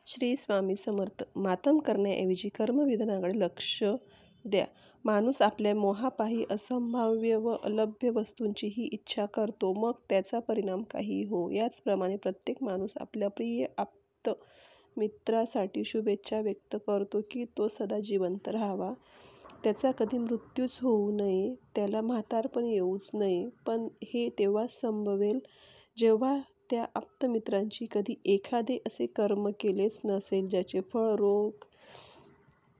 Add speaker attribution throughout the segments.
Speaker 1: श्री स्वामी समर्थ. मातम करण्याऐवजी कर्मविधानाकडे लक्ष द्या. माणूस आपल्या मोहापायी असंभाव्य व अलभ्य वस्तूंचीही इच्छा करतो, मग त्याचा परिणाम काहीही हो. याचप्रमाणे प्रत्येक माणूस आपल्या प्रिय आप्त मित्रासाठी शुभेच्छा व्यक्त करतो की तो सदा जिवंत राहावा, त्याचा कधी मृत्यूच होऊ नये, त्याला म्हातारपण येऊच नये. पण हे तेव्हाच संभवेल जेव्हा त्या आप्तमित्रांची कधी एखादे असे कर्म केलेच नसेल ज्याचे फळ रोग,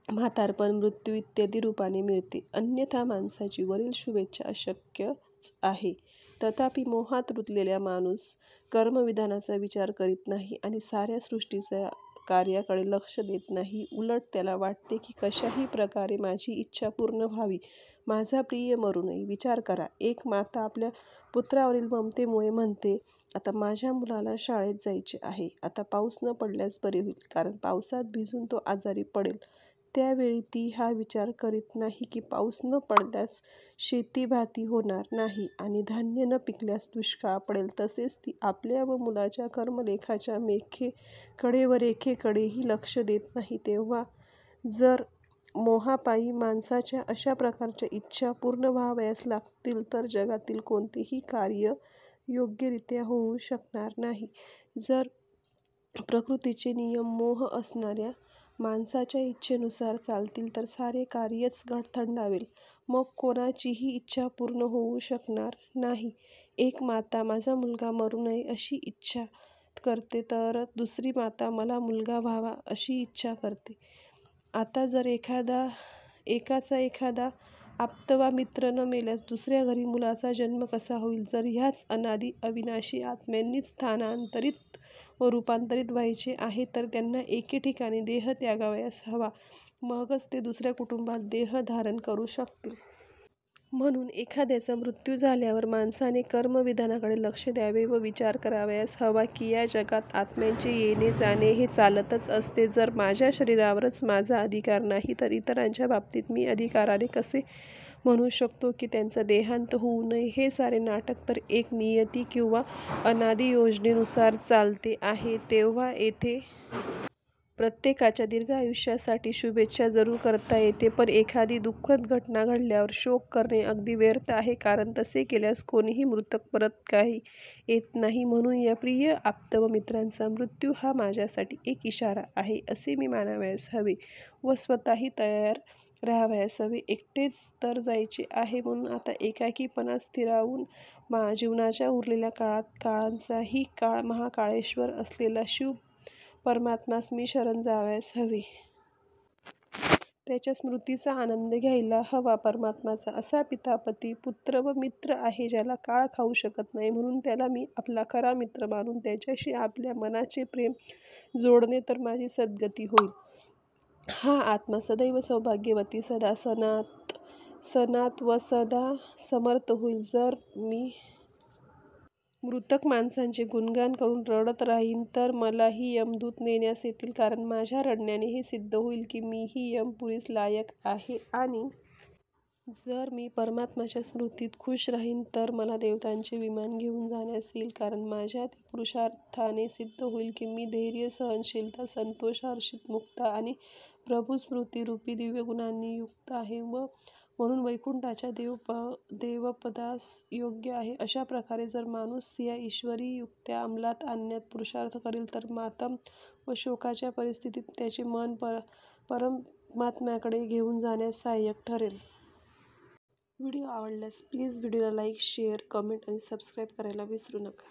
Speaker 1: म्हातारपण, मृत्यू इत्यादी रूपाने मिळते. अन्यथा माणसाची वरील शुभेच्छा अशक्यच आहे. तथापि मोहात रुतलेला माणूस कर्मविधानाचा विचार करीत नाही आणि साऱ्या सृष्टीच्या कार्याकडे लक्ष देत नाही. उलट त्याला वाटते की कशाही प्रकारे माझी इच्छा पूर्ण व्हावी, माझा प्रिय मरू नये. विचार करा, एक माता आपल्या पुत्रावरील ममतेमुळे म्हणते, आता माझ्या मुलाला शाळेत जायचे आहे, आता पाऊस न पडल्यास बरे होईल, कारण पावसात भिजून तो आजारी पडेल. त्यावेळी ती हा विचार करीत नाही की पाऊस न पडल्यास शेतीभाती होणार नाही आणि धान्य न पिकल्यास दुष्काळ पडेल. तसेच ती आपल्या व मुलाच्या कर्मलेखाच्या मेखेकडे व रेखेकडेही लक्ष देत नाही. तेव्हा जर मोहापायी माणसाच्या अशा प्रकारच्या इच्छा पूर्ण व्हावयास लागतील तर जगातील कोणतेही कार्य योग्यरित्या होऊ शकणार नाही. जर प्रकृतीचे नियम मोह असणाऱ्या माणसाच्या इच्छेनुसार चालतील तर सारे कार्यच थंडावेल, मग कोणाचीही इच्छा पूर्ण होऊ शकणार नाही. एक माता माझा मुलगा मरू नये अशी इच्छा करते तर दुसरी माता मला मुलगा व्हावा अशी इच्छा करते. आता जर एकाचा एखादा आप्त वा मित्र न मेल्यास दुसऱ्या घरी मुलाचा जन्म कसा होईल? जर ह्याच अनादि अविनाशी आत्म्यांनीच स्थानांतरित व रूपांतरित व्हायचे आहे तर त्यांना एके ठिकाणी देह त्यागावयास हवा, मगच ते दुसऱ्या कुटुंबात देह धारण करू शकतील. म्हणून एखाद्याचा मृत्यू झाल्यावर माणसाने कर्मविधानाकडे लक्ष द्यावे व विचार करावयास हवा की या जगात आत्म्यांचे येणे जाणे हे चालतच असते. जर माझ्या शरीरावरच माझा अधिकार नाही तर इतरांच्या बाबतीत मी अधिकाराने कसे म्हणू शकतो की त्यांचा देहांत होऊ नये? हे सारे नाटक तर एक नियती किंवा अनादि योजनेनुसार चालते आहे. तेव्हा येथे प्रत्येकाच्या दीर्घ आयुष्यासाठी शुभेच्छा जरूर करता येते, पण एखादी दुःखद घटना घडल्यावर शोक करणे अगदी व्यर्थ आहे, कारण तसे केल्यास कोणीही मृतक परत काही येत नाही. म्हणून या प्रिय आप्त व मित्रांचा मृत्यू हा माझ्यासाठी एक इशारा आहे असे मी मानावयास हवे व स्वतःही तयार राहावयास हवे. एकटेच तर जायचे आहे, म्हणून आता एकाकीपणा स्थिरावून जीवनाच्या उरलेल्या काळांचाही काळ महाकाळेश्वर असलेला शिव परमात्म्यास मी शरण जावयास हवे. त्याच्या स्मृतीचा आनंद घ्यायला हवा. परमात्म्याचा असा पिता, पती, पुत्र व मित्र आहे ज्याला काळ खाऊ शकत नाही, म्हणून त्याला मी आपला खरा मित्र मानून त्याच्याशी आपल्या मनाचे प्रेम जोडणे तर माझी सद्गती होईल. हा आत्मा सदैव सौभाग्यवती, सदा सनात व सदा समर्थ होईल. जर मी मृतक माणसांचे गुणगान करून रडत राहीन तर मलाही यमदूत नेण्यास येतील, कारण माझ्या रडण्याने हे सिद्ध होईल की मीही यमपुरीस लायक आहे. आणि जर मी परमात्म्याच्या स्मृतीत खुश राहीन तर मला देवतांचे विमान घेऊन जाण्यास येईल, कारण माझ्या त्या पुरुषार्थाने सिद्ध होईल की मी धैर्य, सहनशीलता, संतोष, हर्षित, मुक्त आणि प्रभुस्मृती रूपी दिव्यगुणांनी युक्त आहे व म्हणून वैकुंठाच्या देवपदास योग्य आहे. अशा प्रकारे जर माणूस या ईश्वरी युक्त्या अंमलात आणण्यात पुरुषार्थ करील तर मातम व शोकाच्या परिस्थितीत त्याचे मन परमात्म्याकडे घेऊन जाण्यास सहाय्यक ठरेल. व्हिडिओ आवडल्यास प्लीज व्हिडिओला लाईक, शेअर, कमेंट आणि सबस्क्राईब करायला विसरू नका.